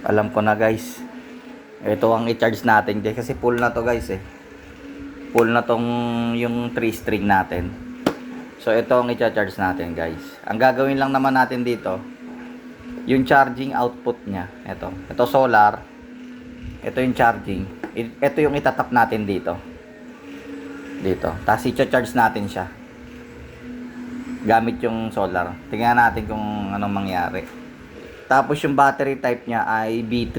Alam ko na guys. Ito ang i-charge natin guys kasi full na to guys eh. Full na tong yung 3 string natin. So ito ang i-charge natin guys. Ang gagawin lang naman natin dito, yung charging output niya. Ito solar. Ito yung charging. Ito yung itatap natin dito. Tapos i-charge natin siya. Gamit yung solar. Tingnan natin kung anong mangyari. Tapos yung battery type niya ay B3.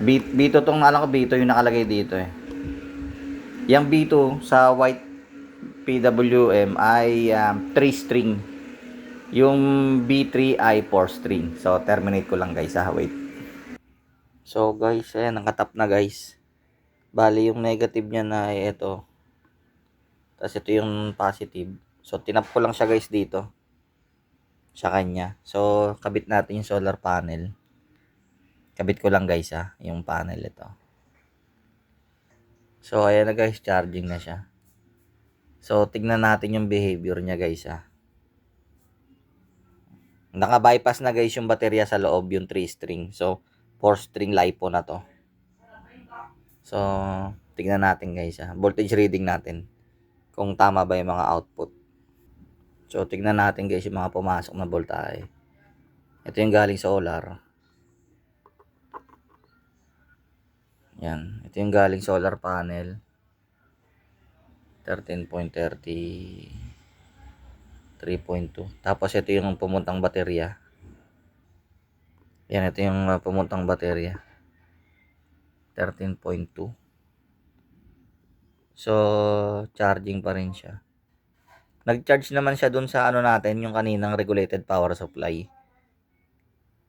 B2 tong alam ko, B2 yung nakalagay dito eh. Yung B2 sa white PWM ay 3 string. Yung B3 ay 4 string. So terminate ko lang guys ha, wait. So guys, ayan, nakatap na guys. Bali yung negative niya na ay ito. Tapos ito yung positive. So tinap ko lang siya guys dito sa kanya. So kabit natin yung solar panel. Kabit ko lang guys ha, yung panel ito. So ayan na guys, charging na siya. So tignan natin yung behavior niya guys ha. Naka-bypass na guys yung baterya sa loob, yung 3 string. So 4 string LiPo na to. So tignan natin guys ha. Voltage reading natin kung tama ba yung mga output. So tignan natin guys yung mga pumasok na voltahe. Ito yung galing sa solar. Yan, ito yung galing solar panel. 13.30, 3.2. Tapos ito yung pumuntang baterya. Yan, ito yung pumuntang baterya. 13.2. So, charging pa rin siya. Nag-charge naman siya dun sa ano natin, yung kaninang regulated power supply.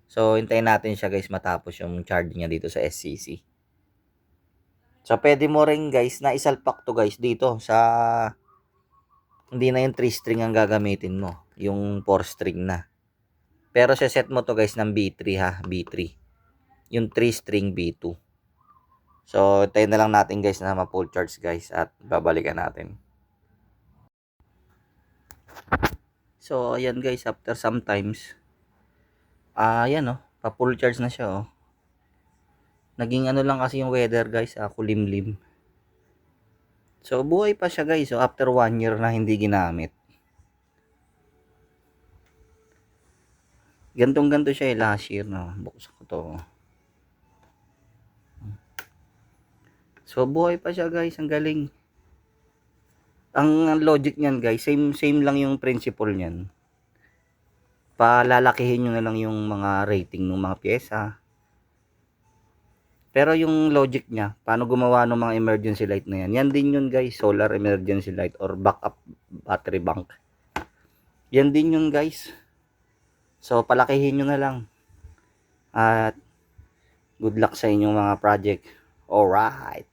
So, hintayin natin siya guys matapos yung charging niya dito sa SCC. So, pwede mo rin guys na isalpak to guys dito sa, hindi na yung 3 string ang gagamitin mo. Yung 4 string na. Pero set mo to guys ng B3 ha, B3. Yung 3 string B2. So, tayo na lang natin guys na ma-full charge guys at babalikan natin. So, ayan guys, after sometimes, ayan oh, pa-full charge na siya oh. Naging ano lang kasi yung weather guys, kulimlim. So, buhay pa siya guys, so after 1 year na hindi ginamit. Gantong-ganto siya eh, last year no. Buksan ko to. So, buhay pa siya guys, ang galing. Ang logic niyan guys, same lang yung principle niyan. Palalakihin nyo na lang yung mga rating ng mga pyesa. Pero yung logic niya, paano gumawa ng mga emergency light na yan, yan din yun guys, solar emergency light or backup battery bank. Yan din yun guys. So palakihin nyo na lang. At good luck sa inyong mga project. Alright.